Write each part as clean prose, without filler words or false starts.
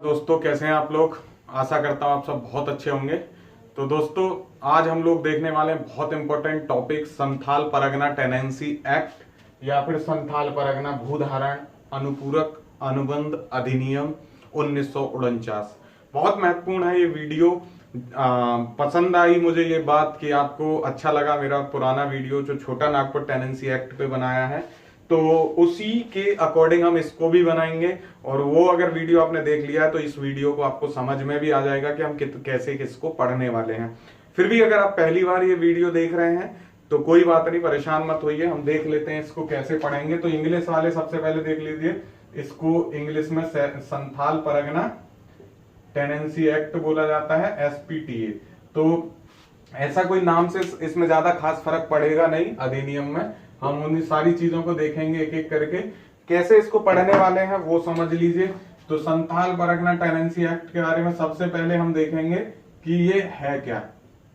दोस्तों कैसे हैं आप लोग। आशा करता हूं आप सब बहुत अच्छे होंगे। तो दोस्तों आज हम लोग देखने वाले हैं बहुत important topic Santhal Pargana tenancy act या फिर संथाल परगना भूधारण अनुपूरक अनुबंध अधिनियम 1949। बहुत महत्वपूर्ण है ये वीडियो। पसंद आई मुझे ये बात कि आपको अच्छा लगा मेरा पुराना वीडियो जो छोटा नागपुर टेनेंसी एक्ट पे बनाया है, तो उसी के अकॉर्डिंग हम इसको भी बनाएंगे। और वो अगर वीडियो आपने देख लिया है तो इस वीडियो को आपको समझ में भी आ जाएगा कि हम कैसे किसको पढ़ने वाले हैं। फिर भी अगर आप पहली बार ये वीडियो देख रहे हैं तो कोई बात नहीं, परेशान मत होइए, हम देख लेते हैं इसको कैसे पढ़ेंगे। तो इंग्लिश वाले सबसे पहले देख लीजिए, इसको इंग्लिश में संथाल परगना टेनेंसी एक्ट बोला जाता है, एसपीटीए। तो ऐसा कोई नाम से इसमें ज्यादा खास फर्क पड़ेगा नहीं। अधिनियम में हम उन सारी चीजों को देखेंगे एक एक करके, कैसे इसको पढ़ने वाले हैं वो समझ लीजिए। तो संथाल परगना टेनेंसी एक्ट के बारे में सबसे पहले हम देखेंगे कि ये है क्या,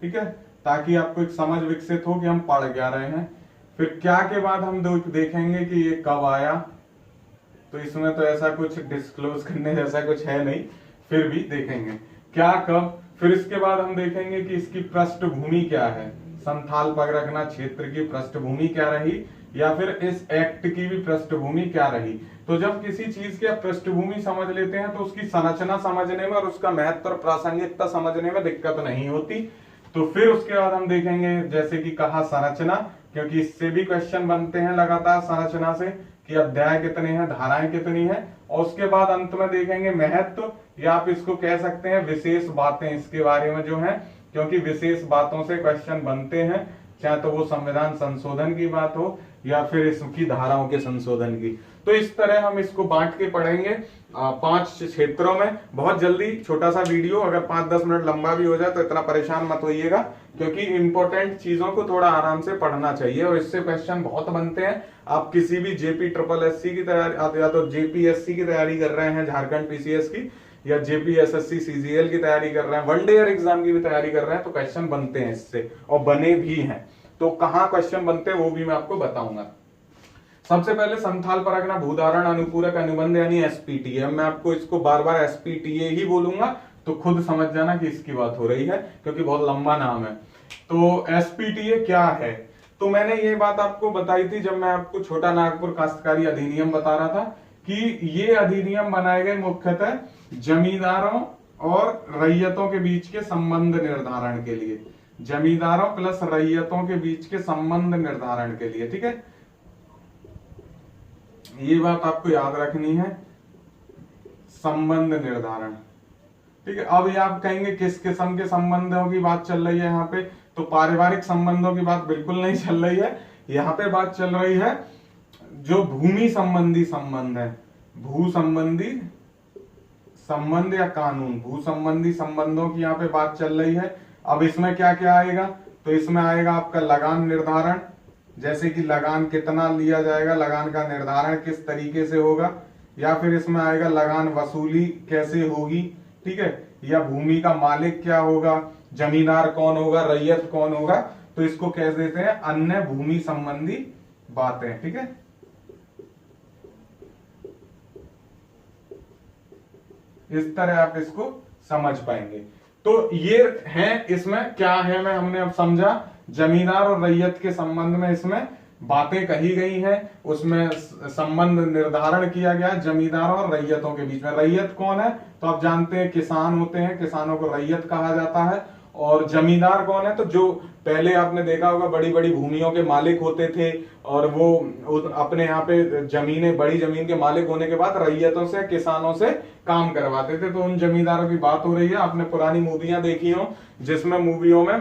ठीक है, ताकि आपको एक समझ विकसित हो कि हम पढ़ क्या रहे हैं। फिर क्या के बाद हम देखेंगे कि ये कब आया। तो इसमें तो ऐसा कुछ डिस्क्लोज करने जैसा कुछ है नहीं, फिर भी देखेंगे क्या कब। फिर इसके बाद हम देखेंगे कि इसकी पृष्ठभूमि क्या है, संथाल परगना क्षेत्र की पृष्ठभूमि क्या रही या फिर इस एक्ट की भी पृष्ठभूमि क्या रही। तो जब किसी चीज की पृष्ठभूमि समझ लेते हैं तो उसकी संरचना समझने में और उसका महत्व और प्रासंगिकता समझने में दिक्कत नहीं होती। तो फिर उसके बाद हम देखेंगे, जैसे कि कहा संरचना, क्योंकि इससे भी क्वेश्चन बनते हैं लगातार संरचना से कि अध्याय कितने हैं, धाराएं कितनी हैं। और उसके बाद अंत में देखेंगे महत्व, या आप इसको कह सकते हैं विशेष बातें इसके बारे में जो है, क्योंकि विशेष बातों से क्वेश्चन बनते हैं, चाहे तो वो संविधान संशोधन की बात हो या फिर इसकी धाराओं के संशोधन की। तो इस तरह हम इसको बांट के पढ़ेंगे 5 क्षेत्रों में। बहुत जल्दी छोटा सा वीडियो, अगर 5-10 मिनट लंबा भी हो जाए तो इतना परेशान मत होइएगा, क्योंकि इंपॉर्टेंट चीजों को थोड़ा आराम से पढ़ना चाहिए और इससे क्वेश्चन बहुत बनते हैं। आप किसी भी जेपी ट्रिपल एससी की तैयारी या तो जेपीएससी की तैयारी कर रहे हैं, झारखंड पीसीएस की, या जेपीएसएससी सीजीएल की तैयारी कर रहे हैं, वन डे एग्जाम की भी तैयारी कर रहे हैं, तो क्वेश्चन बनते हैं इससे और बने भी हैं। तो कहाँ क्वेश्चन बनते हैं वो भी मैं आपको बताऊंगा। सबसे पहले संथाल परगना भूधारण अनुपूरक अनुबंध यानी एसपीटीए। मैं आपको इसको बार बार एसपीटीए ही बोलूंगा, तो खुद समझ जाना कि इसकी बात हो रही है, क्योंकि बहुत लंबा नाम है। तो एसपीटीए क्या है, तो मैंने ये बात आपको बताई थी जब मैं आपको छोटा नागपुर काश्तकारी अधिनियम बता रहा था कि ये अधिनियम बनाए गए मुख्यतः जमींदारों और रैयतों के बीच के संबंध निर्धारण के लिए, जमींदारों प्लस रैयतों के बीच के संबंध निर्धारण के लिए, ठीक है। ये बात आपको याद रखनी है, संबंध निर्धारण, ठीक है। अब ये आप कहेंगे किस किस्म के संबंधों की बात चल रही है यहाँ पे, तो पारिवारिक संबंधों की बात बिल्कुल नहीं चल रही है। यहाँ पे बात चल रही है जो भूमि संबंधी संबंध है, भू संबंधी संबंध या कानून, भू संबंधी संबंधों की यहाँ पे बात चल रही है। अब इसमें क्या क्या आएगा, तो इसमें आएगा आपका लगान निर्धारण, जैसे कि लगान कितना लिया जाएगा, लगान का निर्धारण किस तरीके से होगा, या फिर इसमें आएगा लगान वसूली कैसे होगी, ठीक है, या भूमि का मालिक क्या होगा, जमींदार कौन होगा, रैयत कौन होगा। तो इसको कह देते हैं अन्य भूमि संबंधी बातें, ठीक है। इस तरह आप इसको समझ पाएंगे। तो ये है, इसमें क्या है मैं हमने अब समझा, जमींदार और रैयत के संबंध में इसमें बातें कही गई हैं, उसमें संबंध निर्धारण किया गया जमींदार और रैयतों के बीच में। रैयत कौन है, तो आप जानते हैं किसान होते हैं, किसानों को रैयत कहा जाता है। और जमींदार कौन है, तो जो पहले आपने देखा होगा बड़ी बड़ी भूमियों के मालिक होते थे और वो अपने यहाँ पे जमीनें, बड़ी जमीन के मालिक होने के बाद रैयतों से, किसानों से काम करवाते थे। तो उन जमींदारों की बात हो रही है। आपने पुरानी मूवियां देखी हो जिसमें मूवियों में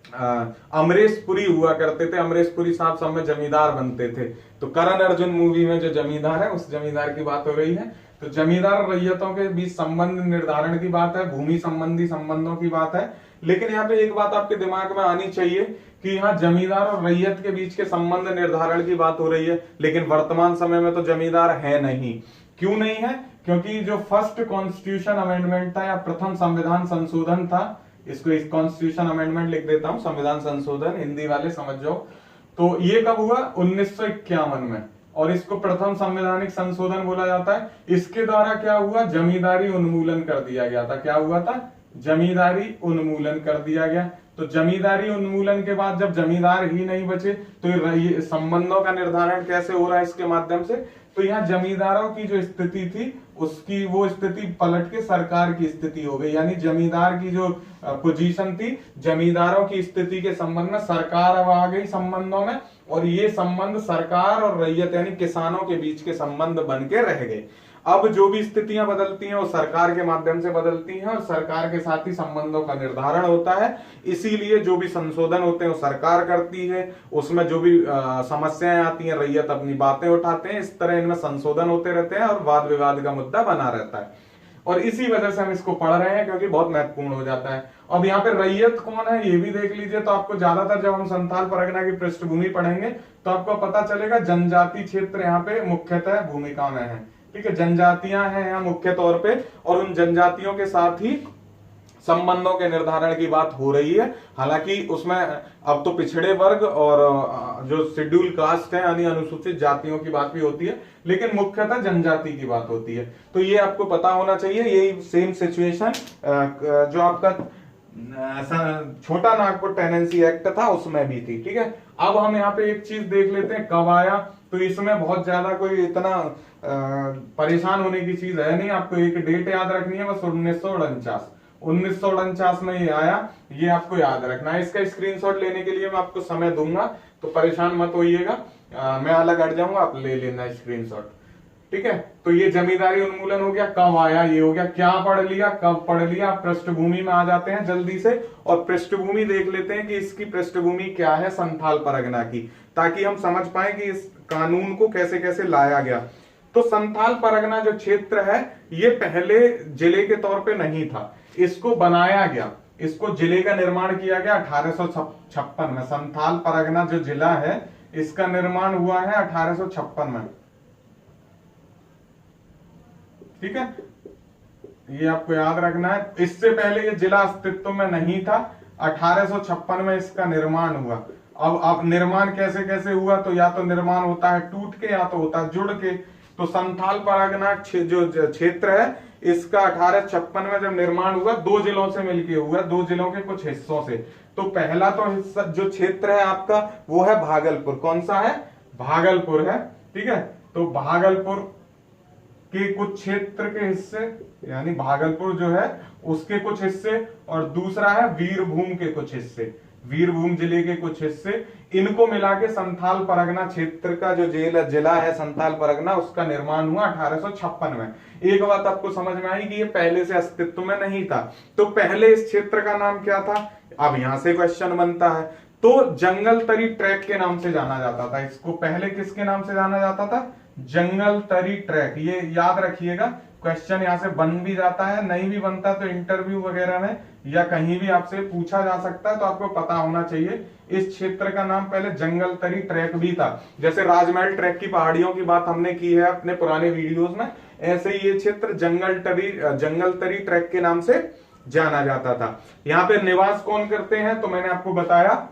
अमरीश पुरी हुआ करते थे, अमरीश पुरी साहब सब में जमींदार बनते थे। तो करण अर्जुन मूवी में जो जमींदार है उस जमींदार की बात हो रही है। तो जमींदार और रैयतों के बीच संबंध निर्धारण की बात है, भूमि संबंधी संबंधों की बात है। लेकिन यहाँ पे एक बात आपके दिमाग में आनी चाहिए कि यहाँ जमींदार और रैयत के बीच के संबंध निर्धारण की बात हो रही है, लेकिन वर्तमान समय में तो जमींदार है नहीं। क्यों नहीं है, क्योंकि जो फर्स्ट कॉन्स्टिट्यूशन अमेंडमेंट था या प्रथम संविधान संशोधन था, इसको इस कॉन्स्टिट्यूशन अमेंडमेंट लिख देता हूं, संविधान संशोधन हिंदी वाले समझ जाओ। तो ये कब हुआ, 1951 में, और इसको प्रथम संवैधानिक संशोधन बोला जाता है। इसके द्वारा क्या हुआ, जमींदारी उन्मूलन कर दिया गया था। क्या हुआ था, जमींदारी उन्मूलन कर दिया गया। तो जमींदारी उन्मूलन के बाद जब जमींदार ही नहीं बचे तो ये संबंधों का निर्धारण कैसे हो रहा है इसके माध्यम से, तो यहाँ जमींदारों की जो स्थिति थी उसकी वो स्थिति पलट के सरकार की स्थिति हो गई। यानी जमींदार की जो पोजीशन थी, जमींदारों की स्थिति के संबंध में सरकार अब आ गई संबंधों में, और ये संबंध सरकार और रैयत यानी किसानों के बीच के संबंध बन के रह गए। अब जो भी स्थितियां बदलती हैं वो सरकार के माध्यम से बदलती हैं और सरकार के साथ ही संबंधों का निर्धारण होता है। इसीलिए जो भी संशोधन होते हैं वो सरकार करती है, उसमें जो भी समस्याएं आती हैं रैयत अपनी बातें उठाते हैं। इस तरह इनमें संशोधन होते रहते हैं और वाद विवाद का मुद्दा बना रहता है, और इसी वजह से हम इसको पढ़ रहे हैं क्योंकि बहुत महत्वपूर्ण हो जाता है। अब यहाँ पे रैयत कौन है ये भी देख लीजिए। तो आपको ज्यादातर जब हम संथाल परगना की पृष्ठभूमि पढ़ेंगे तो आपको पता चलेगा जनजाति क्षेत्र यहाँ पे मुख्यतः भूमिका में है। ठीक है, जनजातियां हैं यहाँ मुख्य तौर पे, और उन जनजातियों के साथ ही संबंधों के निर्धारण की बात हो रही है। हालांकि उसमें अब तो पिछड़े वर्ग और जो शेड्यूल कास्ट है यानी अनुसूचित जातियों की बात भी होती है, लेकिन मुख्यतः जनजाति की बात होती है। तो ये आपको पता होना चाहिए। यही सेम सिचुएशन जो आपका छोटा नागपुर टेनेंसी एक्ट था उसमें भी थी। ठीक है, अब हम यहाँ पे एक चीज देख लेते हैं कब आया। तो इसमें बहुत ज्यादा कोई इतना परेशान होने की चीज है नहीं। आपको एक डेट याद रखनी है बस, 1949 में ये आया, ये आपको याद रखना है। इसका स्क्रीनशॉट लेने के लिए मैं आपको समय दूंगा, तो परेशान मत होइएगा, मैं अलग हट जाऊंगा, आप ले लेना स्क्रीनशॉट। ठीक है, तो ये जमींदारी उन्मूलन हो गया, कब आया ये हो गया, क्या पढ़ लिया, कब पढ़ लिया। पृष्ठभूमि में आ जाते हैं जल्दी से, और पृष्ठभूमि देख लेते हैं कि इसकी पृष्ठभूमि क्या है संथाल परगना की, ताकि हम समझ पाए कि इस कानून को कैसे कैसे लाया गया। तो संथाल परगना जो क्षेत्र है ये पहले जिले के तौर पे नहीं था, इसको बनाया गया, इसको जिले का निर्माण किया गया 1856 में। संथाल परगना जो जिला है इसका निर्माण हुआ है 1856 में। ठीक है, ये आपको याद रखना है। इससे पहले ये जिला अस्तित्व में नहीं था, 1856 में इसका निर्माण हुआ। अब निर्माण कैसे कैसे हुआ, तो या तो निर्माण होता है टूट के या तो होता है जुड़ के। तो संथाल परगना जो क्षेत्र है इसका 1856 में जब निर्माण हुआ, दो जिलों से मिलकर हुआ, दो जिलों के कुछ हिस्सों से। तो पहला तो हिस्सा जो क्षेत्र है आपका वो है भागलपुर। कौन सा है, भागलपुर है। ठीक है, तो भागलपुर के कुछ क्षेत्र के हिस्से यानी भागलपुर जो है उसके कुछ हिस्से, और दूसरा है वीरभूम के कुछ हिस्से, वीरभूम जिले के कुछ हिस्से। इनको मिला के संथाल परगना क्षेत्र का जो जिला है संथाल परगना, उसका निर्माण हुआ 1856 में। एक बात आपको समझ में आई कि ये पहले से अस्तित्व में नहीं था। तो पहले इस क्षेत्र का नाम क्या था, अब यहां से क्वेश्चन बनता है। तो जंगल तरी ट्रैक के नाम से जाना जाता था इसको। पहले किसके नाम से जाना जाता था, जंगल तरी ट्रैक। ये याद रखिएगा, क्वेश्चन यहां से बन भी जाता है, नहीं भी बनता तो इंटरव्यू वगैरह में या कहीं भी आपसे पूछा जा सकता है, तो आपको पता होना चाहिए। इस क्षेत्र का नाम पहले जंगल तरी ट्रैक भी था। जैसे राजमहल ट्रैक की पहाड़ियों की बात हमने की है अपने पुराने वीडियोस में, ऐसे ही ये क्षेत्र जंगल तरी ट्रैक के नाम से जाना जाता था। यहाँ पे निवास कौन करते हैं, तो मैंने आपको बताया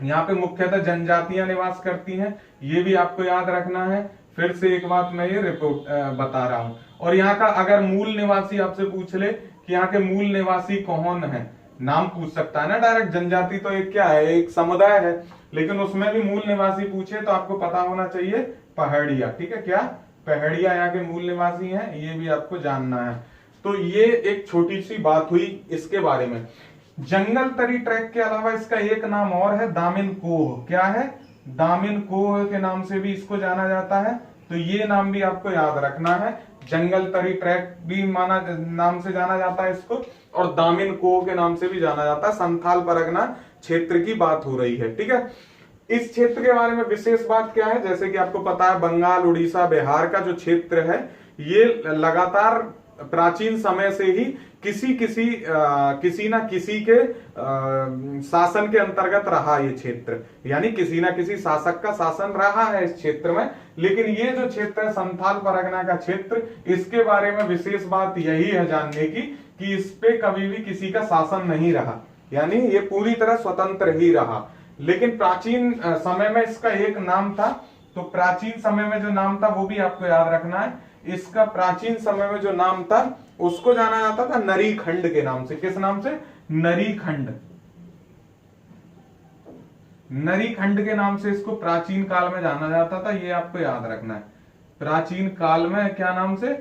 यहाँ पे मुख्यतः जनजातियां निवास करती हैं, ये भी आपको याद रखना है। फिर से एक बात मैं ये रिपोर्ट बता रहा हूं। और यहाँ का अगर मूल निवासी आपसे पूछ ले कि यहाँ के मूल निवासी कौन है, नाम पूछ सकता है ना डायरेक्ट। जनजाति तो एक क्या है, एक समुदाय है, लेकिन उसमें भी मूल निवासी पूछे तो आपको पता होना चाहिए पहाड़िया। ठीक है, क्या पहाड़िया यहाँ के मूल निवासी हैं, ये भी आपको जानना है। तो ये एक छोटी सी बात हुई इसके बारे में। जंगल तरी ट्रैक के अलावा इसका एक नाम और है, दामिन कोह। क्या है, दामिन कोह के नाम से भी इसको जाना जाता है। तो ये नाम भी आपको याद रखना है। जंगल तरी ट्रैक भी नाम से जाना जाता है इसको, और दामिन कोह के नाम से भी जाना जाता है। संथाल परगना क्षेत्र की बात हो रही है। ठीक है, इस क्षेत्र के बारे में विशेष बात क्या है, जैसे कि आपको पता है बंगाल, उड़ीसा, बिहार का जो क्षेत्र है ये लगातार प्राचीन समय से ही किसी ना किसी के शासन के अंतर्गत रहा ये क्षेत्र, यानी किसी ना किसी शासक का शासन रहा है इस क्षेत्र में। लेकिन ये जो क्षेत्र है संथाल परगना का क्षेत्र, इसके बारे में विशेष बात यही है जानने की कि इस पे कभी भी किसी का शासन नहीं रहा, यानी ये पूरी तरह स्वतंत्र ही रहा। लेकिन प्राचीन समय में इसका एक नाम था तो प्राचीन समय में जो नाम था वो भी आपको याद रखना है। इसका प्राचीन समय में जो नाम था उसको जाना जाता था नरीखंड के नाम से। किस नाम से? नरीखंड। नरीखंड के नाम से इसको प्राचीन काल में जाना जाता था, ये आपको याद रखना है। प्राचीन काल में क्या नाम से?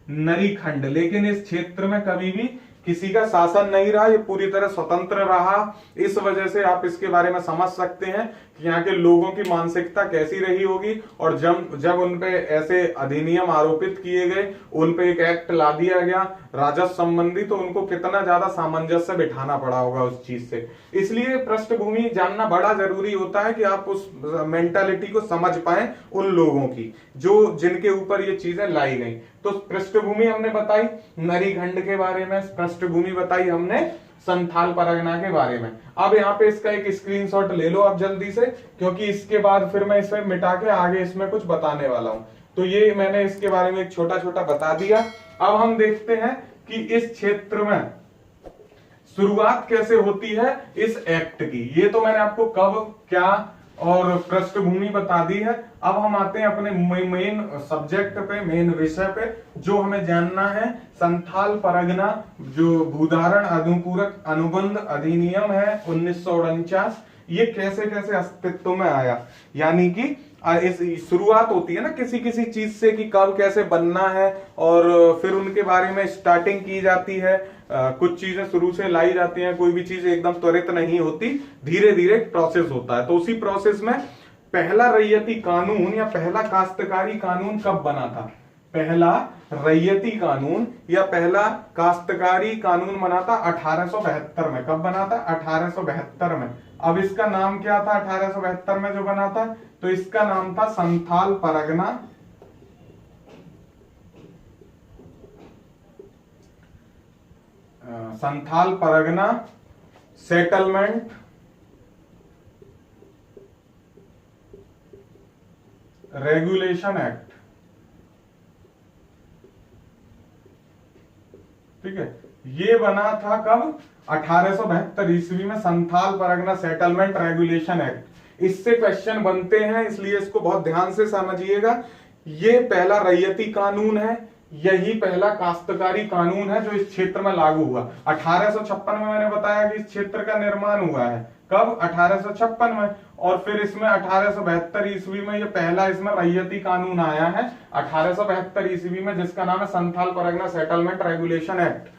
नरीखंड। लेकिन इस क्षेत्र में कभी भी किसी का शासन नहीं रहा, ये पूरी तरह स्वतंत्र रहा। इस वजह से आप इसके बारे में समझ सकते हैं कि यहाँ के लोगों की मानसिकता कैसी रही होगी। और जब जब उनपे ऐसे अधिनियम आरोपित किए गए, उनपे एक एक्ट ला दिया गया राजस्व संबंधी, तो उनको कितना ज्यादा सामंजस्य बिठाना पड़ा होगा उस चीज से। इसलिए पृष्ठभूमि जानना बड़ा जरूरी होता है कि आप उस मेंटालिटी को समझ पाए उन लोगों की जो जिनके ऊपर ये चीजें लाई गई। तो पृष्ठभूमि हमने बताई नरीखंड के बारे में, पृष्ठभूमि बताई हमने संथाल परगना के बारे में। अब यहाँ पे इसका एक स्क्रीनशॉट ले लो आप जल्दी से, क्योंकि इसके बाद फिर मैं इसे मिटा के आगे इसमें कुछ बताने वाला हूं। तो ये मैंने इसके बारे में एक छोटा छोटा बता दिया। अब हम देखते हैं कि इस क्षेत्र में शुरुआत कैसे होती है इस एक्ट की। ये तो मैंने आपको कब, क्या और पृष्ठभूमि बता दी है। अब हम आते हैं अपने मेन सब्जेक्ट पे, मेन विषय पे, जो हमें जानना है संथाल परगना जो भूधारण अनुपूरक अनुबंध अधिनियम है 1949, ये कैसे कैसे अस्तित्व में आया। यानी कि इस शुरुआत होती है ना किसी किसी चीज से कि कब कैसे बनना है, और फिर उनके बारे में स्टार्टिंग की जाती है। कुछ चीजें शुरू से लाई जाती हैं, कोई भी चीज एकदम त्वरित नहीं होती, धीरे धीरे प्रोसेस होता है। तो उसी प्रोसेस में पहला रैयती कानून या पहला काश्तकारी कानून कब बना था? पहला रैयती कानून या पहला काश्तकारी कानून बना था 1872 में। कब बना था? 1872 में। अब इसका नाम क्या था 1872 में जो बना था? तो इसका नाम था Santhal Pargana Santhal Pargana settlement regulation act. ठीक है, ये बना था कब? 1872 ईस्वी में, Santhal Pargana settlement regulation act. इससे क्वेश्चन बनते हैं, इसलिए इसको बहुत ध्यान से समझिएगा। ये पहला रैयती कानून है, यही पहला काश्तकारी कानून है जो इस क्षेत्र में लागू हुआ। 1856 में मैंने बताया कि इस क्षेत्र का निर्माण हुआ है। कब? 1856 में। और फिर इसमें 1872 ईस्वी में ये पहला इसमें रैयती कानून आया है 1872 ईस्वी में, जिसका नाम है Santhal Pargana settlement regulation act.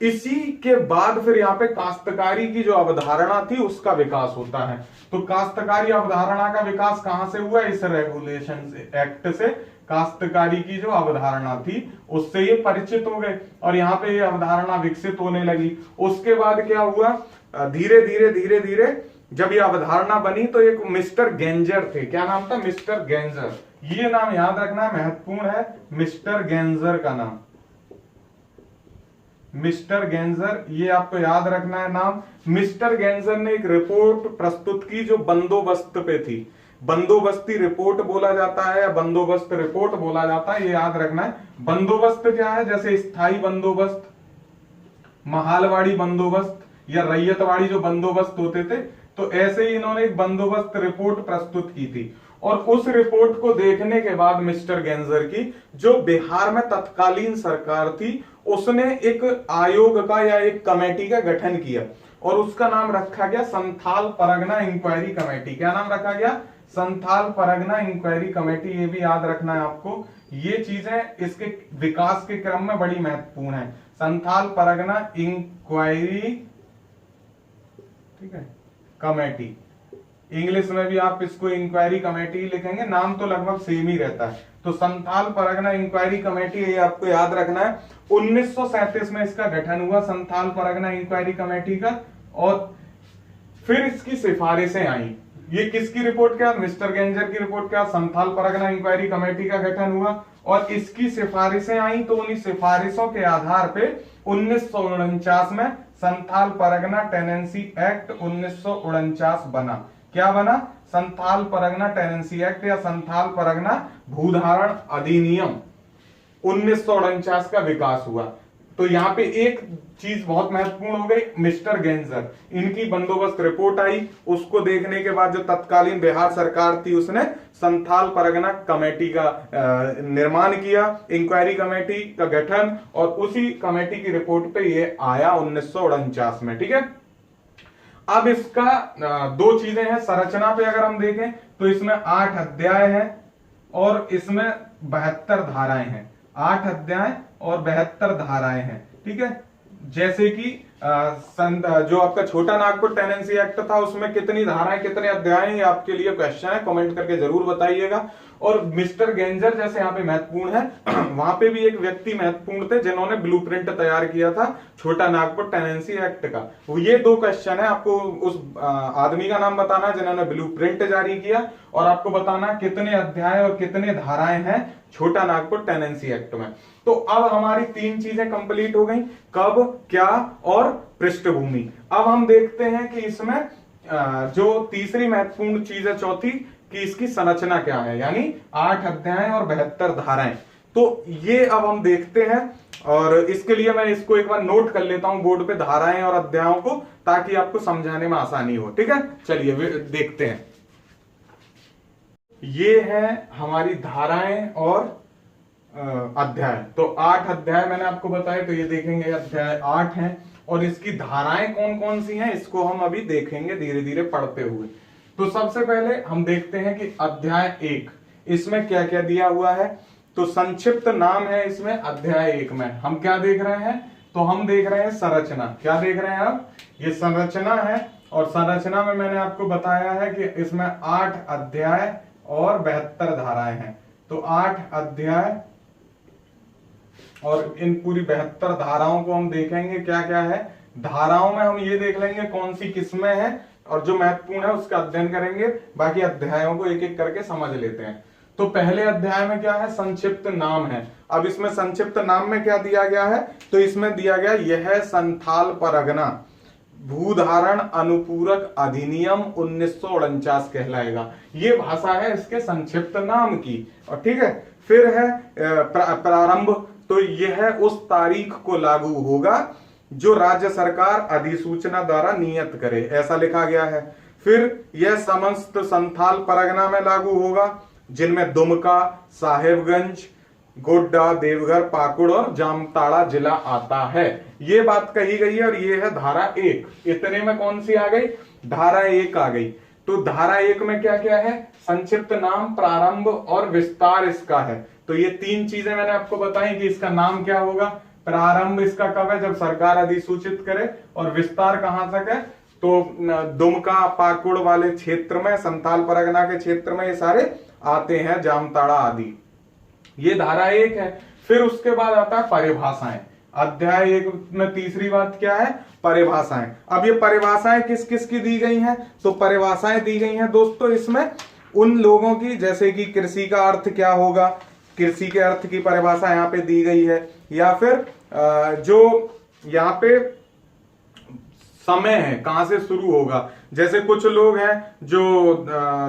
इसी के बाद फिर यहाँ पे काश्तकारी की जो अवधारणा थी उसका विकास होता है। तो काश्तकारी अवधारणा का विकास कहां से हुआ? इस रेगुलेशन एक्ट से काश्तकारी की जो अवधारणा थी उससे ये परिचित हो गए और यहाँ पे ये अवधारणा विकसित होने लगी। उसके बाद क्या हुआ? धीरे धीरे धीरे धीरे जब ये अवधारणा बनी तो एक मिस्टर गेंजर थे। क्या नाम था? मिस्टर गेंजर। ये नाम याद रखना महत्वपूर्ण है, मिस्टर गेंजर का नाम, मिस्टर गेंजर, ये आपको याद रखना है नाम। मिस्टर गेंजर ने एक रिपोर्ट प्रस्तुत की जो बंदोबस्त पे थी। बंदोबस्ती रिपोर्ट बोला जाता है या बंदोबस्त रिपोर्ट बोला जाता है, ये याद रखना है। बंदोबस्त क्या है? जैसे स्थायी बंदोबस्त, महालवाड़ी बंदोबस्त या रैयतवाड़ी जो बंदोबस्त होते थे, तो ऐसे ही इन्होंने एक बंदोबस्त रिपोर्ट प्रस्तुत की थी। और उस रिपोर्ट को देखने के बाद मिस्टर गेंजर की जो बिहार में तत्कालीन सरकार थी उसने एक आयोग का या एक कमेटी का गठन किया और उसका नाम रखा गया संथाल परगना इंक्वायरी कमेटी। क्या नाम रखा गया? Santhal Pargana inquiry committee. ये भी याद रखना है आपको, ये चीजें इसके विकास के क्रम में बड़ी महत्वपूर्ण है। संथाल परगना इंक्वायरी, ठीक है, कमेटी। इंग्लिश में भी आप इसको इंक्वायरी कमेटी लिखेंगे, नाम तो लगभग सेम ही रहता है। तो संथाल परगना इंक्वायरी कमेटी, ये आपको याद रखना है। 1937 में इसका गठन हुआ संथाल परगना इंक्वायरी कमेटी का, और फिर इसकी सिफारिशें आई। ये किसकी रिपोर्ट? क्या? मिस्टर गेंजर की रिपोर्ट। क्या? संथाल परगना इंक्वायरी कमेटी का गठन हुआ और इसकी सिफारिशें आई। तो उन्हीं सिफारिशों के आधार पे 1949 में संथाल परगना टेनेंसी एक्ट 1949 बना। क्या बना? संथाल परगना टेनेंसी एक्ट या संथाल परगना भूधारण अधिनियम 1949 का विकास हुआ। तो यहाँ पे एक चीज बहुत महत्वपूर्ण हो गई, मिस्टर गेंजर, इनकी बंदोबस्त रिपोर्ट आई, उसको देखने के बाद जो तत्कालीन बिहार सरकार थी उसने संथाल परगना कमेटी का निर्माण किया, इंक्वायरी कमेटी का गठन, और उसी कमेटी की रिपोर्ट पे ये आया 1949 में। ठीक है, अब इसका दो चीजें हैं, संरचना पे अगर हम देखें तो इसमें 8 अध्याय हैं और इसमें 72 धाराएं हैं, 8 अध्याय और 72 धाराएं हैं। ठीक है, जैसे कि जो आपका छोटा नागपुर टेनेंसी एक्ट था उसमें कितनी धाराएं कितने अध्याय हैं, ये आपके लिए क्वेश्चन है, कमेंट करके जरूर बताइएगा। और मिस्टर गेंजर जैसे यहाँ पे महत्वपूर्ण है, वहां पे भी एक व्यक्ति महत्वपूर्ण थे जिन्होंने ब्लूप्रिंट तैयार किया था छोटा नागपुर टेनेंसी एक्ट का। ये दो क्वेश्चन है, आपको उस आदमी का नाम बताना जिन्होंने ब्लूप्रिंट जारी किया, और आपको बताना कितने अध्याय और कितने धाराएं हैं छोटा नागपुर टेनेंसी एक्ट में। तो अब हमारी 3 चीजें कंप्लीट हो गई, कब, क्या और पृष्ठभूमि। अब हम देखते हैं कि इसमें जो तीसरी महत्वपूर्ण चीज है, चौथी, कि इसकी संरचना क्या है, यानी 8 अध्याय और 72 धाराएं। तो ये अब हम देखते हैं, और इसके लिए मैं इसको एक बार नोट कर लेता हूं बोर्ड पे, धाराएं और अध्यायों को, ताकि आपको समझाने में आसानी हो। ठीक है, चलिए देखते हैं। ये है हमारी धाराएं और अध्याय। तो 8 अध्याय मैंने आपको बताया, तो ये देखेंगे अध्याय 8 हैं, और इसकी धाराएं कौन कौन सी हैं इसको हम अभी देखेंगे धीरे धीरे पढ़ते हुए। तो सबसे पहले हम देखते हैं कि अध्याय 1 इसमें क्या क्या दिया हुआ है। तो संक्षिप्त नाम है इसमें अध्याय 1 में, हम क्या देख रहे हैं, तो हम देख रहे हैं संरचना। क्या देख रहे हैं आप, ये संरचना है, और संरचना में मैंने आपको बताया है कि इसमें 8 अध्याय और 72 धाराएं हैं। तो 8 अध्याय और इन पूरी 72 धाराओं को हम देखेंगे क्या क्या है। धाराओं में हम ये देख लेंगे कौन सी किस्में हैं, और जो महत्वपूर्ण है उसका अध्ययन करेंगे, बाकी अध्यायों को एक एक करके समझ लेते हैं। तो पहले अध्याय में क्या है, संक्षिप्त नाम है। अब इसमें संक्षिप्त नाम में क्या दिया गया है, तो इसमें दिया गया यह संथाल परगना भूधारण अनुपूरक अधिनियम 1949 कहलाएगा। ये भाषा है इसके संक्षिप्त नाम की। और ठीक है, फिर है प्रारंभ, तो यह उस तारीख को लागू होगा जो राज्य सरकार अधिसूचना द्वारा नियत करे, ऐसा लिखा गया है। फिर यह समस्त संथाल परगना में लागू होगा, जिनमें दुमका, साहेबगंज, गोड्डा, देवघर, पाकुड़ और जामताड़ा जिला आता है। ये बात कही गई है, और ये है धारा 1। इतने में कौन सी आ गई, धारा 1 आ गई। तो धारा 1 में क्या क्या है, संक्षिप्त नाम, प्रारंभ और विस्तार इसका है। तो ये 3 चीजें मैंने आपको बताई कि इसका नाम क्या होगा, प्रारंभ इसका कब है, जब सरकार अधिसूचित करे, और विस्तार कहां तक है, तो दुमका, पाकुड़ वाले क्षेत्र में, संथाल परगना के क्षेत्र में ये सारे आते हैं, जामताड़ा आदि। ये धारा 1 है। फिर उसके बाद आता है परिभाषाएं। अध्याय 1 में तीसरी बात क्या है, परिभाषाएं। अब ये परिभाषाएं किस किस की दी गई हैं, तो परिभाषाएं दी गई हैं दोस्तों इसमें उन लोगों की, जैसे कि कृषि का अर्थ क्या होगा, कृषि के अर्थ की परिभाषा यहाँ पे दी गई है, या फिर जो यहाँ पे समय है कहां से शुरू होगा, जैसे कुछ लोग हैं जो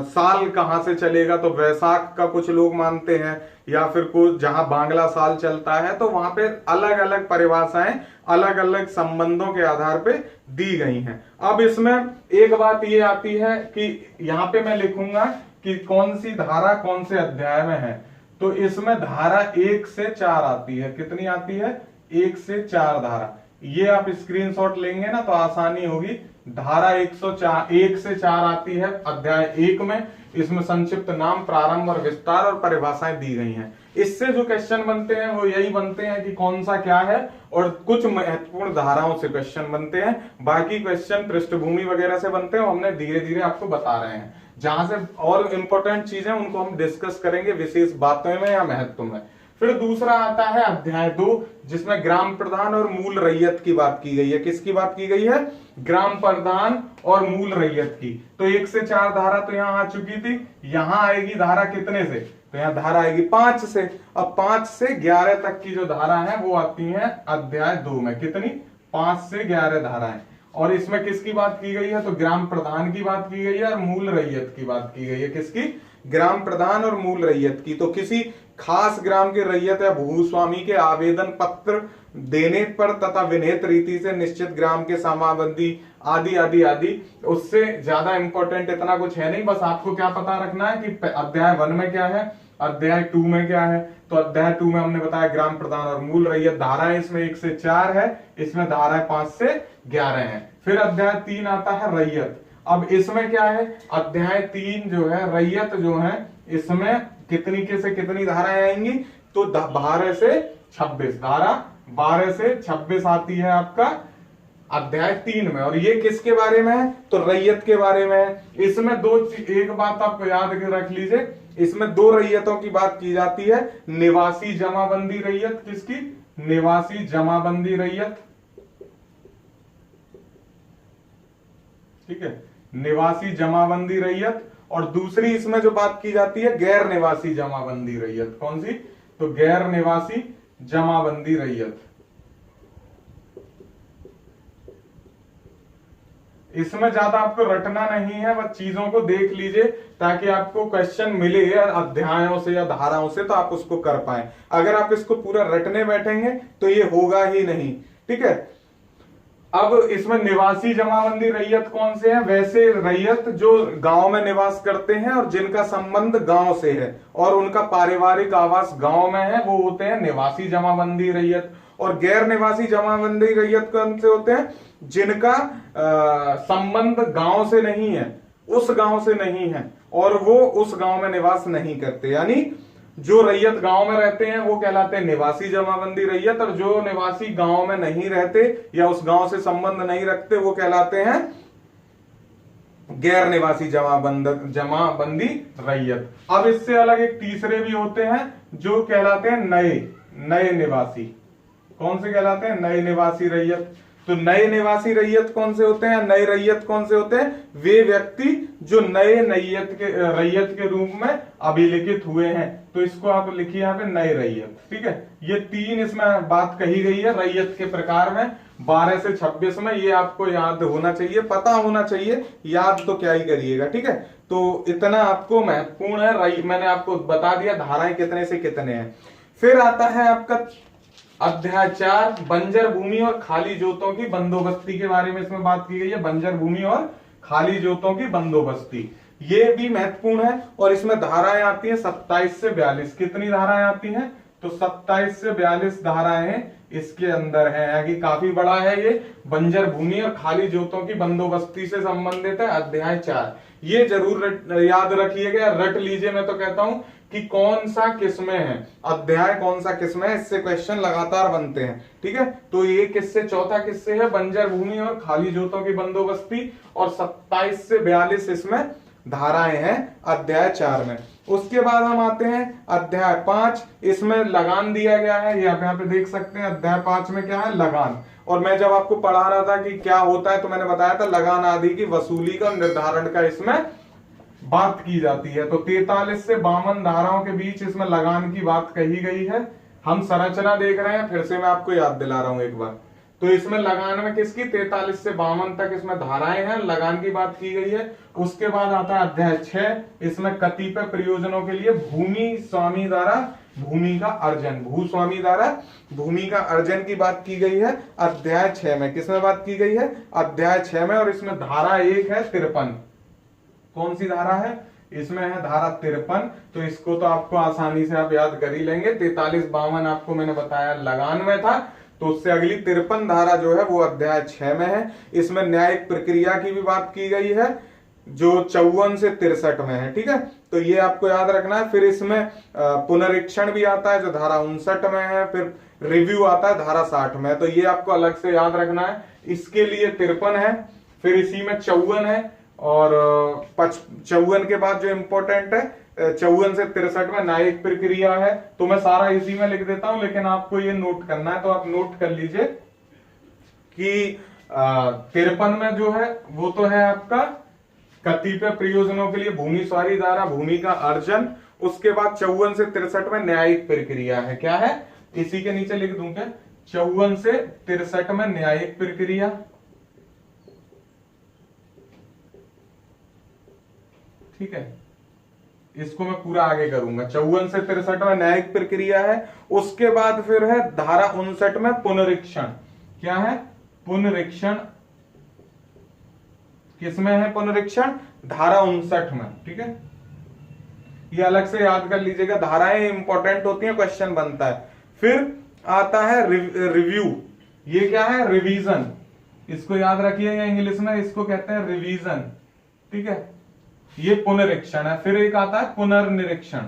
साल कहां से चलेगा, तो वैशाख का कुछ लोग मानते हैं, या फिर कुछ जहां बांग्ला साल चलता है, तो वहां पे अलग अलग परिभाषाएं अलग अलग संबंधों के आधार पे दी गई हैं। अब इसमें एक बात ये आती है कि यहाँ पे मैं लिखूंगा कि कौन सी धारा कौन से अध्याय में है। तो इसमें धारा 1 से 4 आती है। कितनी आती है, 1 से 4 धारा। ये आप स्क्रीनशॉट लेंगे ना तो आसानी होगी। धारा 1 से 4 आती है अध्याय 1 में। इसमें संक्षिप्त नाम, प्रारंभ और विस्तार और परिभाषाएं दी गई हैं। इससे जो क्वेश्चन बनते हैं वो यही बनते हैं कि कौन सा क्या है, और कुछ महत्वपूर्ण धाराओं से क्वेश्चन बनते हैं। बाकी क्वेश्चन पृष्ठभूमि वगैरह से बनते हैं, हमने धीरे धीरे आपको बता रहे हैं। जहां से और इंपॉर्टेंट चीजें उनको हम डिस्कस करेंगे विशेष बातों में या महत्व में। फिर दूसरा आता है अध्याय 2, जिसमें ग्राम प्रधान और मूल रैयत की बात की गई है। किसकी बात की गई है, ग्राम प्रधान और मूल रैयत की। तो 1 से 4 धारा तो यहाँ आ चुकी थी। यहाँ आएगी धारा कितने से, तो यहाँ धारा आएगी 5 से। अब 5 से 11 तक की जो धारा है वो आती है अध्याय 2 में। कितनी, 5 से 11 धाराएं। और इसमें किसकी बात की गई है, तो ग्राम प्रधान की बात की गई है और मूल रैयत की बात की गई है। किसकी, ग्राम प्रधान और मूल रैयत की। तो किसी खास ग्राम के रैयत या भूस्वामी के आवेदन पत्र देने पर तथा विनिहित रीति से निश्चित ग्राम के सामाबंदी आदि आदि आदि। उससे ज्यादा इंपॉर्टेंट इतना कुछ है नहीं, बस आपको क्या पता रखना है कि अध्याय 1 में क्या है, अध्याय 2 में क्या है। तो अध्याय 2 में हमने बताया ग्राम प्रधान और मूल रैयत, धाराएं इसमें 1 से 4 है, इसमें धाराएं 5 से 11 है। फिर अध्याय 3 आता है रैयत। अब इसमें क्या है, अध्याय 3 जो है रैयत जो है, इसमें कितनी के से कितनी धाराएं आएंगी, तो 12 से 26 धारा 12 से 26 आती है आपका अध्याय 3 में। और ये किसके बारे में है, तो रैयत के बारे में है। इसमें एक बात आप याद रख लीजिए, इसमें 2 रैयतों की बात की जाती है, निवासी जमाबंदी रैयत, किसकी, निवासी जमाबंदी रैयत, ठीक है, निवासी जमाबंदी रैयत। और दूसरी इसमें जो बात की जाती है गैर निवासी जमाबंदी रैयत, कौन सी, तो गैर निवासी जमाबंदी रैयत। इसमें ज्यादा आपको रटना नहीं है, बस चीजों को देख लीजिए ताकि आपको क्वेश्चन मिले अध्यायों से या धाराओं से तो आप उसको कर पाए। अगर आप इसको पूरा रटने बैठेंगे तो ये होगा ही नहीं, ठीक है। अब इसमें निवासी जमाबंदी रैयत कौन से हैं, वैसे रैयत जो गांव में निवास करते हैं और जिनका संबंध गांव से है और उनका पारिवारिक आवास गांव में है, वो होते हैं निवासी जमाबंदी रैयत। और गैर निवासी जमाबंदी रैयत कौन से होते हैं, जिनका संबंध गांव से नहीं है, उस गांव से नहीं है और वो उस गांव में निवास नहीं करते। यानी जो रैयत गांव में रहते हैं वो कहलाते हैं निवासी जमाबंदी रैयत, और जो निवासी गांव में नहीं रहते या उस गांव से संबंध नहीं रखते वो कहलाते हैं गैर निवासी जमाबंदी रैयत। अब इससे अलग एक तीसरे भी होते हैं जो कहलाते हैं नए निवासी। कौन से कहलाते हैं, नए निवासी रैयत। तो नए निवासी रैयत कौन से होते हैं, नए रैयत कौन से होते हैं, वे व्यक्ति जो नए रैयत के रूप में अभिलिखित हुए हैं। तो इसको आप लिखिए यहाँ पे नए रैयत, ठीक है। ये 3 इसमें बात कही गई है रैयत के प्रकार में 12 से 26 में। ये आपको याद होना चाहिए, पता होना चाहिए, याद तो क्या ही करिएगा, ठीक है। तो इतना आपको महत्वपूर्ण है, मैंने आपको बता दिया धाराएं कितने से कितने हैं। फिर आता है आपका अध्याय 4 बंजर भूमि और खाली जोतों की बंदोबस्ती के बारे में इसमें बात की गई है। बंजर भूमि और खाली जोतों की बंदोबस्ती, ये भी महत्वपूर्ण है। और इसमें धाराएं आती हैं 27 से 42। कितनी धाराएं आती हैं, तो 27 से 42 धाराएं इसके अंदर है, कि काफी बड़ा है ये। बंजर भूमि और खाली जोतों की बंदोबस्ती से संबंधित है अध्याय 4। ये जरूर याद रखिएगा, रट लीजिए। मैं तो कहता हूं कि कौन सा किसमें है, अध्याय कौन सा किसमें है, इससे क्वेश्चन लगातार बनते हैं, ठीक है। तो ये किससे, चौथा किससे है, बंजर भूमि और खाली जोतों की बंदोबस्ती। और 27 से 42 इसमें धाराएं हैं अध्याय 4 में। उसके बाद हम आते हैं अध्याय 5। इसमें लगान दिया गया है, ये आप यहाँ पे देख सकते हैं। अध्याय 5 में क्या है, लगान। और मैं जब आपको पढ़ा रहा था कि क्या होता है तो मैंने बताया था लगान आदि की वसूली का निर्धारण का इसमें बात की जाती है। तो 43 से 52 धाराओं के बीच इसमें लगान की बात कही गई है। हम संरचना देख रहे हैं, फिर से मैं आपको याद दिला रहा हूं एक बार। तो इसमें लगान में किसकी 43 से 52 तक इसमें धाराएं हैं, लगान की बात की गई है। उसके बाद आता है अध्याय 6। इसमें कतिपय प्रयोजनों के लिए भूमि स्वामी द्वारा भूमि का अर्जन, भूस्वामी द्वारा भूमि का अर्जन की बात की गई है अध्याय 6 में। किसमें बात की गई है, अध्याय 6 में। और इसमें धारा 1 है 53। कौन सी धारा है, इसमें है धारा 53। तो इसको तो आपको आसानी से आप याद कर ही लेंगे। 43 52 आपको मैंने बताया लगान में था, तो उससे अगली 53 धारा जो है वो अध्याय 6 में है। इसमें न्यायिक प्रक्रिया की भी बात की गई है जो 54 से 63 में है, ठीक है। तो ये आपको याद रखना है। फिर इसमें पुनरीक्षण भी आता है जो धारा 59 में है। फिर रिव्यू आता है धारा 60 में। तो ये आपको अलग से याद रखना है। इसके लिए 53 है, फिर इसी में 54 है, और 54 के बाद जो इंपॉर्टेंट है 54 से 63 में न्यायिक प्रक्रिया है। तो मैं सारा इसी में लिख देता हूं, लेकिन आपको ये नोट करना है, तो आप नोट कर लीजिए कि 53 में जो है वो तो है आपका कतिपय प्रयोजनों के लिए भूमि स्वामी द्वारा भूमि का अर्जन। उसके बाद 54 से 63 में न्यायिक प्रक्रिया है। क्या है, इसी के नीचे लिख दूं क्या, 54 से 63 में न्यायिक प्रक्रिया, ठीक है। इसको मैं पूरा आगे करूंगा। 54 से 63 में न्यायिक प्रक्रिया है। उसके बाद फिर है धारा 59 में पुनरीक्षण। क्या है? पुनरीक्षण। किसमें है पुनरीक्षण? धारा 59 में। ठीक है, ये अलग से याद कर लीजिएगा, धाराएं इंपॉर्टेंट होती हैं, क्वेश्चन बनता है। फिर आता है रिव्यू। ये क्या है? रिवीजन। इसको याद रखिएगा, इंग्लिश में इसको कहते हैं रिवीजन। ठीक है, ये पुनरीक्षण है। फिर एक आता है पुनर्निरीक्षण।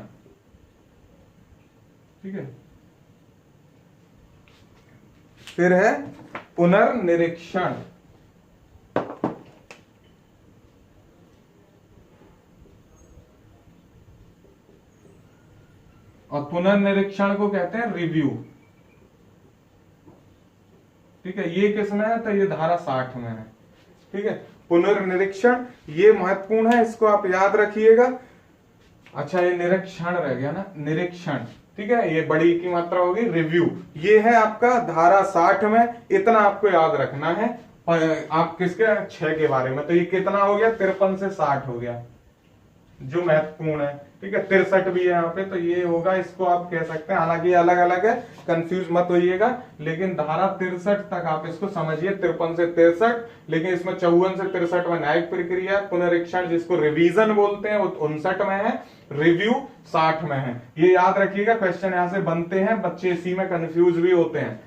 ठीक है, फिर है पुनर्निरीक्षण। और पुनर्निरीक्षण को कहते हैं रिव्यू। ठीक है, ये किस में है? तो ये धारा 60 में है। ठीक है, पुनर्निरीक्षण ये महत्वपूर्ण है, इसको आप याद रखिएगा। अच्छा, ये निरीक्षण रह गया ना, निरीक्षण। ठीक है, ये बड़ी की मात्रा होगी, रिव्यू। ये है आपका धारा 60 में। इतना आपको याद रखना है। आप किसके? 6 के बारे में। तो ये कितना हो गया? 53 से 60 हो गया, जो महत्वपूर्ण है। ठीक है, 63 भी है यहाँ पे, तो ये होगा, इसको आप कह सकते हैं। हालांकि अलग अलग है, कंफ्यूज मत होइएगा, लेकिन धारा 63 तक आप इसको समझिए, 53 से 63। लेकिन इसमें 54 से 63 में न्यायिक प्रक्रिया, पुनरीक्षण जिसको रिवीजन बोलते हैं, वो 59 में है, रिव्यू 60 में है। ये याद रखिएगा, क्वेश्चन यहाँ से बनते हैं, बच्चे इसी में कंफ्यूज भी होते हैं।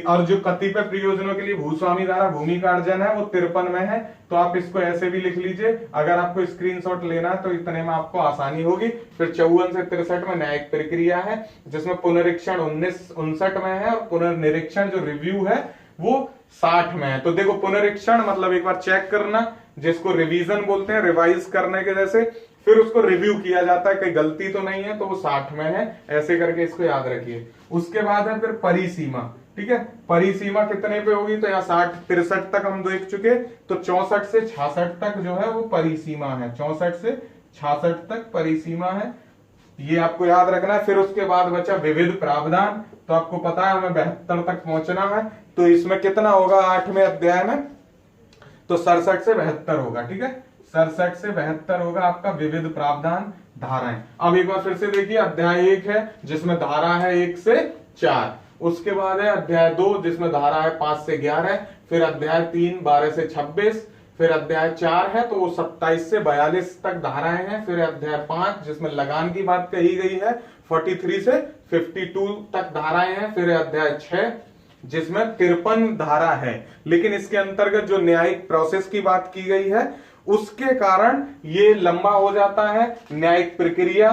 और जो कतिपय प्रयोजनों के लिए भूस्वामी द्वारा भूमि का अर्जन है, वो 53 में है। तो आप इसको ऐसे भी लिख लीजिए। अगर आपको स्क्रीनशॉट लेना है तो इतने में आपको आसानी होगी। फिर 54 से 63 में न्यायिक प्रक्रिया है, जिसमें पुनरीक्षण 59 में है, और पुनर्निरीक्षण जो रिव्यू है वो 60 में है। तो देखो, पुनरीक्षण मतलब एक बार चेक करना, जिसको रिवीजन बोलते हैं, रिवाइज करने के जैसे। फिर उसको रिव्यू किया जाता है, कहीं गलती तो नहीं है, तो वो 60 में है। ऐसे करके इसको याद रखिए। उसके बाद है फिर परिसीमा। ठीक है, परिसीमा कितने पे होगी? तो यहाँ 60 63 तक हम देख चुके, तो 64 से 66 तक जो है वो परिसीमा है। 64 से 66 तक परिसीमा है, ये आपको याद रखना है। फिर उसके बाद बचा विविध प्रावधान। तो आपको पता है हमें 72 तक पहुंचना है। तो इसमें कितना होगा 8वें अध्याय में? तो 67 से 72 होगा। ठीक है, 67 से 72 होगा आपका विविध प्रावधान, धाराएं। अब एक बार फिर से देखिए, अध्याय 1 है जिसमें धारा है 1 से 4। उसके बाद है अध्याय 2 जिसमें धारा है 5 से 11। फिर अध्याय 3 12 से 26। फिर अध्याय 4 है तो वो 27 से 42 तक धाराएं हैं। फिर अध्याय 5 जिसमें लगान की बात कही गई है, 43 से 52 तक धाराएं हैं। फिर अध्याय 6 जिसमें 53 धारा है। लेकिन इसके अंतर्गत जो न्यायिक प्रोसेस की बात की गई है, उसके कारण ये लंबा हो जाता है। न्यायिक प्रक्रिया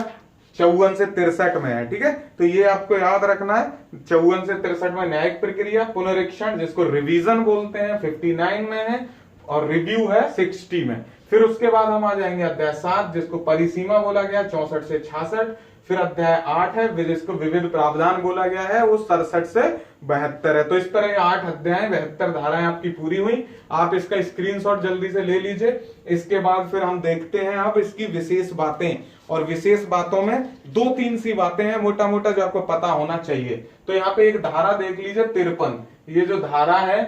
54 से 63 में है। ठीक है, तो ये आपको याद रखना है। 54 से 63 में न्यायिक प्रक्रिया, पुनरीक्षण जिसको रिवीजन बोलते हैं 59 में है, और रिव्यू है 60 में। फिर उसके बाद हम आ जाएंगे अध्याय 7 जिसको परिसीमा बोला गया, 64 से 66। फिर अध्याय 8 है जिसको विविध प्रावधान बोला गया है, वो 67 से 72 है। तो इस तरह 8 अध्याय 72 धाराएं आपकी पूरी हुई। आप इसका स्क्रीनशॉट जल्दी से ले लीजिए। इसके बाद फिर हम देखते हैं अब इसकी विशेष बातें, और विशेष बातों में 2-3 सी बातें हैं मोटा मोटा जो आपको पता होना चाहिए। तो यहाँ पे एक धारा देख लीजिए 53। ये जो धारा है,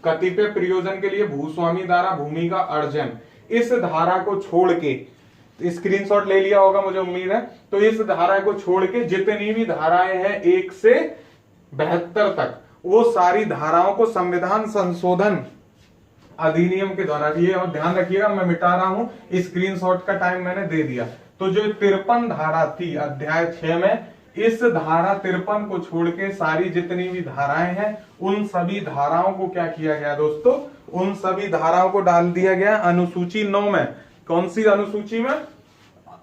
कतिपय प्रयोजन के लिए भूस्वामी द्वारा भूमि का अर्जन, इस धारा को छोड़ के, स्क्रीनशॉट ले लिया होगा मुझे उम्मीद है। तो इस धारा को छोड़ के जितनी भी धाराएं हैं 1 से 72 तक, वो सारी धाराओं को संविधान संशोधन अधिनियम के द्वारा, ये और ध्यान रखिएगा मैं मिटा रहा हूं, स्क्रीनशॉट का टाइम मैंने दे दिया। तो जो 53 धारा थी अध्याय 6 में, इस धारा 53 को छोड़ के सारी जितनी भी धाराएं हैं, उन सभी धाराओं को क्या किया गया दोस्तों? उन सभी धाराओं को डाल दिया गया अनुसूची 9 में। कौन सी अनुसूची में?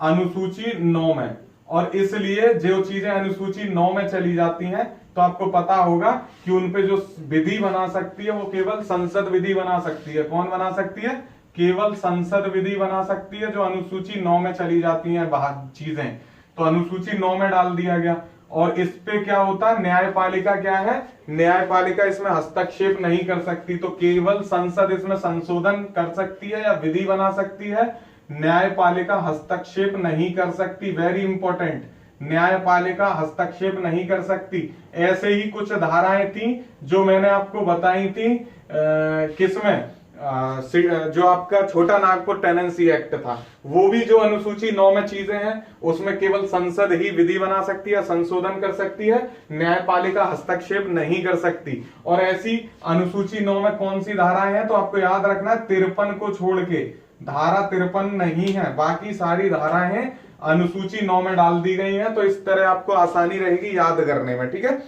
अनुसूची 9 में। और इसलिए जो चीजें अनुसूची 9 में चली जाती हैं, तो आपको पता होगा कि उनपे जो विधि बना सकती है वो केवल संसद विधि बना सकती है। कौन बना सकती है? केवल संसद विधि बना सकती है, जो अनुसूची 9 में चली जाती हैं चीजें। तो अनुसूची 9 में डाल दिया गया। और इस पे क्या होता है? न्यायपालिका क्या है? न्यायपालिका इसमें हस्तक्षेप नहीं कर सकती, तो केवल संसद इसमें संशोधन कर सकती है या विधि बना सकती है। न्यायपालिका हस्तक्षेप नहीं कर सकती। वेरी इंपॉर्टेंट, न्यायपालिका हस्तक्षेप नहीं कर सकती। ऐसे ही कुछ धाराएं थी जो मैंने आपको बताई थी, किसमें? जो आपका छोटा नागपुर टेनेंसी एक्ट था, वो भी जो अनुसूची 9 में चीजें हैं उसमें केवल संसद ही विधि बना सकती है, संशोधन कर सकती है, न्यायपालिका हस्तक्षेप नहीं कर सकती। और ऐसी अनुसूची 9 में कौन सी धाराएं हैं, तो आपको याद रखना है 53 को छोड़ के धारा 53 नहीं है, बाकी सारी धाराएं अनुसूची 9 में डाल दी गई हैं। तो इस तरह आपको आसानी रहेगी याद करने में, ठीक है।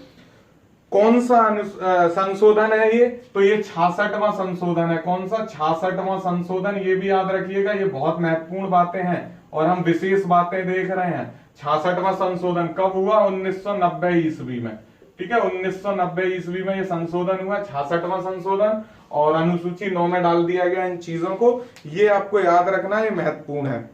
कौन सा संशोधन है ये, तो ये 66वां संशोधन है। कौन सा? 66वां संशोधन। ये भी याद रखिएगा, ये बहुत महत्वपूर्ण बातें हैं और हम विशेष बातें देख रहे हैं। 66वां संशोधन कब हुआ? 1990 ईस्वी में, ठीक है। 1990 ईस्वी में ये संशोधन हुआ, 66वां संशोधन, और अनुसूची 9 में डाल दिया गया इन चीजों को। ये आपको याद रखना, ये महत्वपूर्ण है,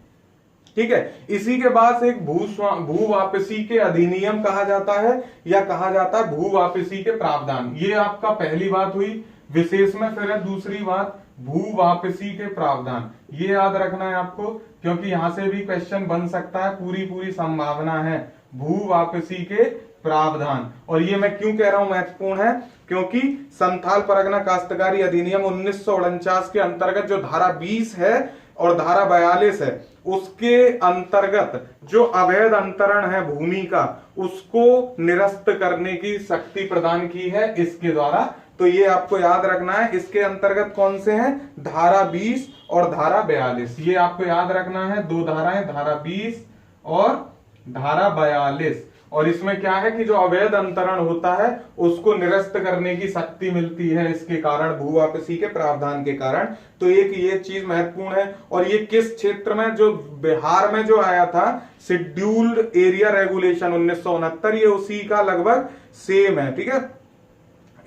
ठीक है। इसी के बाद एक भू वापसी के अधिनियम कहा जाता है, या कहा जाता है भू वापसी के प्रावधान। ये आपका पहली बात हुई विशेष में। फिर है दूसरी बात भू वापसी के प्रावधान। ये याद रखना है आपको, क्योंकि यहां से भी क्वेश्चन बन सकता है, पूरी संभावना है। भू वापसी के प्रावधान। और ये मैं क्यों कह रहा हूं महत्वपूर्ण है, क्योंकि संथाल परगना काश्तकारी अधिनियम 1949 के अंतर्गत जो धारा 20 है और धारा 42 है, उसके अंतर्गत जो अवैध अंतरण है भूमि का, उसको निरस्त करने की शक्ति प्रदान की है इसके द्वारा। तो ये आपको याद रखना है। इसके अंतर्गत कौन से हैं? धारा 20 और धारा 42। ये आपको याद रखना है, दो धाराएं, धारा 20 और धारा 42। और इसमें क्या है कि जो अवैध अंतरण होता है उसको निरस्त करने की शक्ति मिलती है इसके कारण, भू वापसी के प्रावधान के कारण। तो एक ये चीज महत्वपूर्ण है। और ये किस क्षेत्र में? जो बिहार में जो आया था शेड्यूल्ड एरिया रेगुलेशन 1969, ये उसी का लगभग सेम है, ठीक है।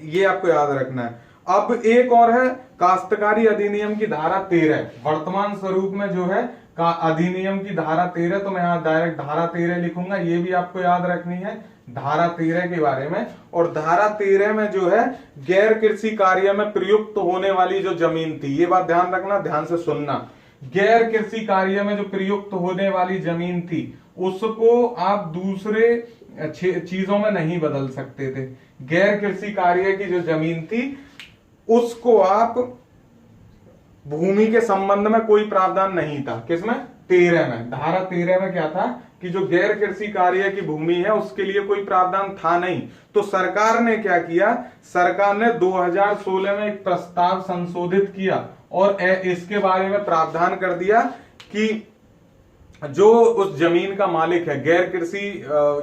ये आपको याद रखना है। अब एक और है काश्तकारी अधिनियम की धारा 13। वर्तमान स्वरूप में जो है का अधिनियम की धारा 13, तो मैं यहां डायरेक्ट धारा 13 लिखूंगा। ये भी आपको याद रखनी है धारा 13 के बारे में। और धारा 13 में जो है गैर कृषि कार्य में प्रयुक्त होने वाली जो जमीन थी, ये बात ध्यान रखना, ध्यान से सुनना। गैर कृषि कार्य में जो प्रयुक्त होने वाली जमीन थी उसको आप दूसरे चीजों में नहीं बदल सकते थे। गैर कृषि कार्य की जो जमीन थी उसको आप, भूमि के संबंध में कोई प्रावधान नहीं था। किसमें? 13 में। धारा 13 में क्या था कि जो गैर कृषि कार्य की भूमि है उसके लिए कोई प्रावधान था नहीं। तो सरकार ने क्या किया? सरकार ने 2016 में एक प्रस्ताव संशोधित किया और इसके बारे में प्रावधान कर दिया कि जो उस जमीन का मालिक है, गैर कृषि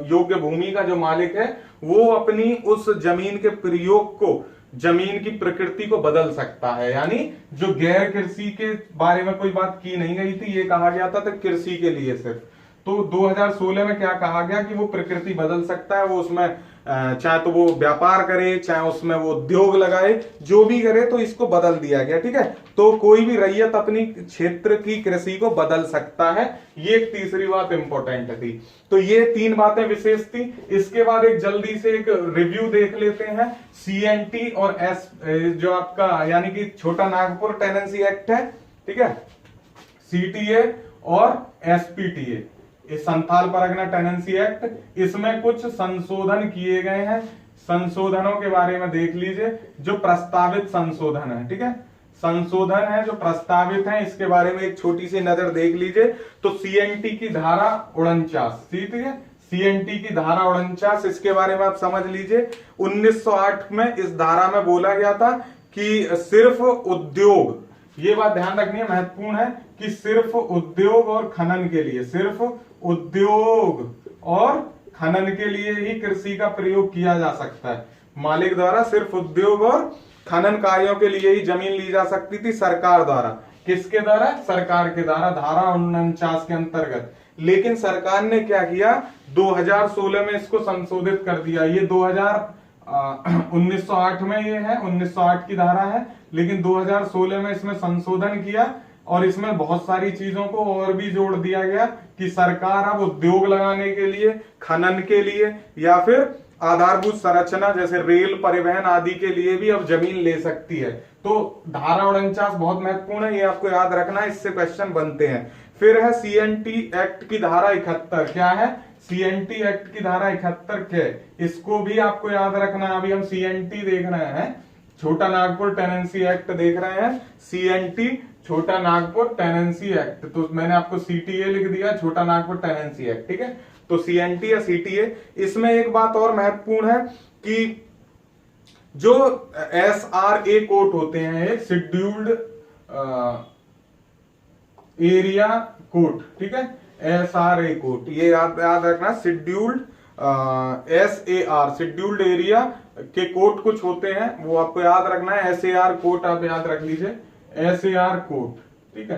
योग्य भूमि का जो मालिक है, वो अपनी उस जमीन के प्रयोग को, जमीन की प्रकृति को बदल सकता है। यानी जो गैर कृषि के बारे में कोई बात की नहीं गई थी, ये कहा गया था तो कृषि के लिए सिर्फ। तो 2016 में क्या कहा गया कि वो प्रकृति बदल सकता है, वो उसमें चाहे तो वो व्यापार करे, चाहे उसमें वो उद्योग लगाए, जो भी करे, तो इसको बदल दिया गया, ठीक है। तो कोई भी रैयत अपनी क्षेत्र की कृषि को बदल सकता है। ये एक तीसरी बात इंपॉर्टेंट थी। तो ये 3 बातें विशेष थी। इसके बाद एक जल्दी से एक रिव्यू देख लेते हैं। CNT और एस, जो आपका यानी कि छोटा नागपुर टेनेंसी एक्ट है, ठीक है, CTA और SPTA, इस संथाल परगना टेनेंसी एक्ट, इसमें कुछ संशोधन किए गए हैं। संशोधनों के बारे में देख लीजिए। जो प्रस्तावित संशोधन है, ठीक है, संशोधन है जो प्रस्तावित है, इसके बारे में एक छोटी सी नजर देख लीजिए। तो CNT की धारा 49, ठीक है, CNT की धारा 49, इसके बारे में आप समझ लीजिए। 1908 में इस धारा में बोला गया था कि सिर्फ उद्योग, ये बात ध्यान रखनी है, महत्वपूर्ण है, कि सिर्फ उद्योग और खनन के लिए, सिर्फ उद्योग और खनन के लिए ही कृषि का प्रयोग किया जा सकता है। मालिक द्वारा सिर्फ उद्योग और खनन कार्यों के लिए ही जमीन ली जा सकती थी सरकार द्वारा। किसके द्वारा? सरकार के द्वारा, धारा 49 के अंतर्गत। लेकिन सरकार ने क्या किया? 2016 में इसको संशोधित कर दिया। ये 1908 में ये है, 1908 की धारा है, लेकिन 2016 में इसमें संशोधन किया और इसमें बहुत सारी चीजों को और भी जोड़ दिया गया कि सरकार अब उद्योग लगाने के लिए, खनन के लिए, या फिर आधारभूत संरचना जैसे रेल, परिवहन आदि के लिए भी अब जमीन ले सकती है। तो धारा 49 बहुत महत्वपूर्ण है, ये आपको याद रखना है, इससे क्वेश्चन बनते हैं। फिर है CNT एक्ट की धारा 71। क्या है? CNT एक्ट की धारा 71 के, इसको भी आपको याद रखना है। अभी हम CNT देख रहे हैं, छोटा नागपुर टेनेंसी एक्ट देख रहे हैं, CNT छोटा नागपुर टेनेंसी एक्ट, तो मैंने आपको CTA लिख दिया, छोटा नागपुर टेनेंसी एक्ट, ठीक है। तो CNT या CTA। इसमें एक बात और महत्वपूर्ण है कि जो SRA कोर्ट होते हैं, एक शेड्यूल्ड एरिया कोर्ट, ठीक है, SRA कोर्ट, ये याद रखना, शेड्यूल्ड SAR शेड्यूल्ड एरिया के कोर्ट कुछ होते हैं, वो आपको याद रखना है। SAR कोर्ट आप याद रख लीजिए, SAR कोर्ट, ठीक है।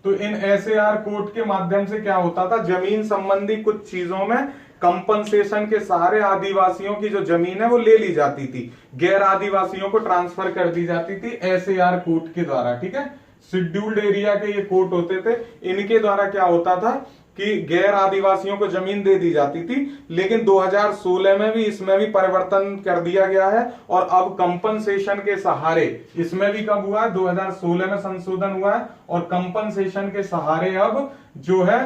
तो इन SAR कोर्ट के माध्यम से क्या होता था, जमीन संबंधी कुछ चीजों में कंपनसेशन के सहारे आदिवासियों की जो जमीन है वो ले ली जाती थी, गैर आदिवासियों को ट्रांसफर कर दी जाती थी SAR कोर्ट के द्वारा, ठीक है। शेड्यूल्ड एरिया के ये कोर्ट होते थे, इनके द्वारा क्या होता था कि गैर आदिवासियों को जमीन दे दी जाती थी। लेकिन 2016 में भी इसमें भी परिवर्तन कर दिया गया है और अब कंपनसेशन के सहारे, इसमें भी कब हुआ है, 2016 में संशोधन हुआ है, और कंपनसेशन के सहारे अब जो है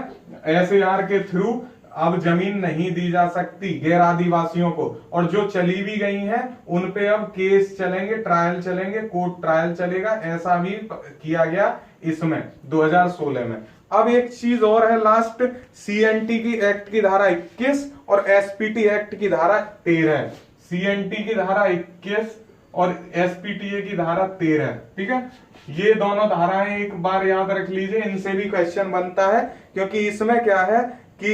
SAR के थ्रू अब जमीन नहीं दी जा सकती गैर आदिवासियों को, और जो चली भी गई हैं उन पे अब केस चलेंगे, ट्रायल चलेंगे, कोर्ट ट्रायल चलेगा, ऐसा भी किया गया इसमें 2016 में। अब एक चीज और है लास्ट, CNT की एक्ट की धारा 21 और SPT एक्ट की धारा 13। CNT की धारा 21 और SPTA की धारा 13, ठीक है। ये दोनों धाराएं एक बार याद रख लीजिए, इनसे भी क्वेश्चन बनता है, क्योंकि इसमें क्या है कि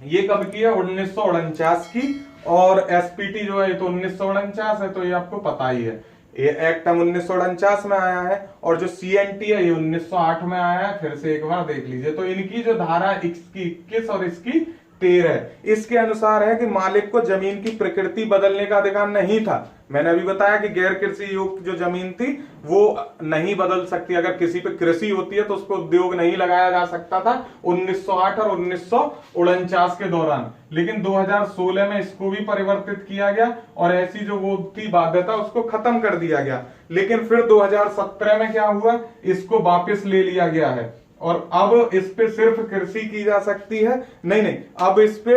ये कब की है, 1949 की, और SPT जो है तो 1949 है, तो ये आपको पता ही है। ये एक्ट हम 1949 में आया है, और जो CNT है ये 1908 में आया है, फिर से एक बार देख लीजिए। तो इनकी जो धारा इसकी 21 और इसकी 13, इसके अनुसार है कि मालिक को जमीन की प्रकृति बदलने का अधिकार नहीं था। मैंने अभी बताया कि गैर कृषि युक्त जो जमीन थी वो नहीं बदल सकती, अगर किसी पे कृषि होती है तो उसको उद्योग नहीं लगाया जा सकता था 1908 और 1949 के दौरान। लेकिन 2016 में इसको भी परिवर्तित किया गया और ऐसी जो वो थी बाध्यता उसको खत्म कर दिया गया। लेकिन फिर 2017 में क्या हुआ, इसको वापस ले लिया गया है, और अब इस पे सिर्फ कृषि की जा सकती है। नहीं, अब इस पे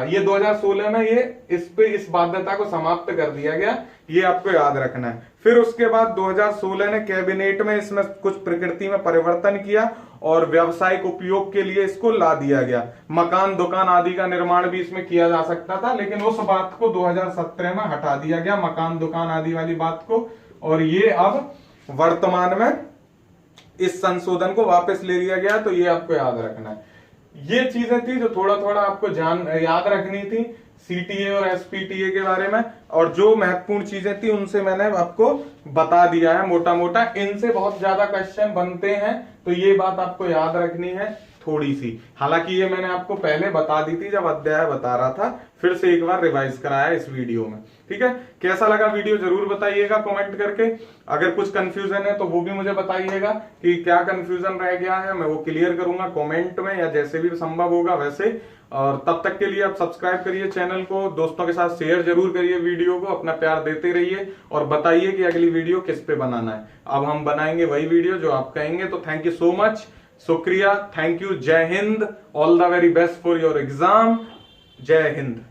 ये 2016 में ये इस बाध्यता को समाप्त कर दिया गया, ये आपको याद रखना है। फिर उसके बाद 2016 ने कैबिनेट में इसमें कुछ प्रकृति में परिवर्तन किया और व्यावसायिक उपयोग के लिए इसको ला दिया गया। मकान, दुकान आदि का निर्माण भी इसमें किया जा सकता था, लेकिन उस बात को 2017 में हटा दिया गया, मकान, दुकान आदि वाली बात को, और ये अब वर्तमान में इस संशोधन को वापस ले लिया गया। तो ये आपको याद रखना है। ये चीजें थी जो थोड़ा थोड़ा आपको याद रखनी थी CTA और SPTA के बारे में, और जो महत्वपूर्ण चीजें थी उनसे मैंने आपको बता दिया है मोटा मोटा। इनसे बहुत ज्यादा क्वेश्चन बनते हैं, तो ये बात आपको याद रखनी है थोड़ी सी। हालांकि ये मैंने आपको पहले बता दी थी जब अध्याय बता रहा था, फिर से एक बार रिवाइज कराया इस वीडियो में, ठीक है। कैसा लगा वीडियो जरूर बताइएगा कमेंट करके। अगर कुछ कंफ्यूजन है तो वो भी मुझे बताइएगा कि क्या कंफ्यूजन रह गया है, मैं वो क्लियर करूंगा कमेंट में, या जैसे भी संभव होगा वैसे। और तब तक के लिए आप सब्सक्राइब करिए चैनल को, दोस्तों के साथ शेयर जरूर करिए वीडियो को, अपना प्यार देते रहिए और बताइए कि अगली वीडियो किस पे बनाना है। अब हम बनाएंगे वही वीडियो जो आप कहेंगे। तो थैंक यू सो मच, शुक्रिया, थैंक यू, जय Hind, all the very best for your exam, जय हिंद।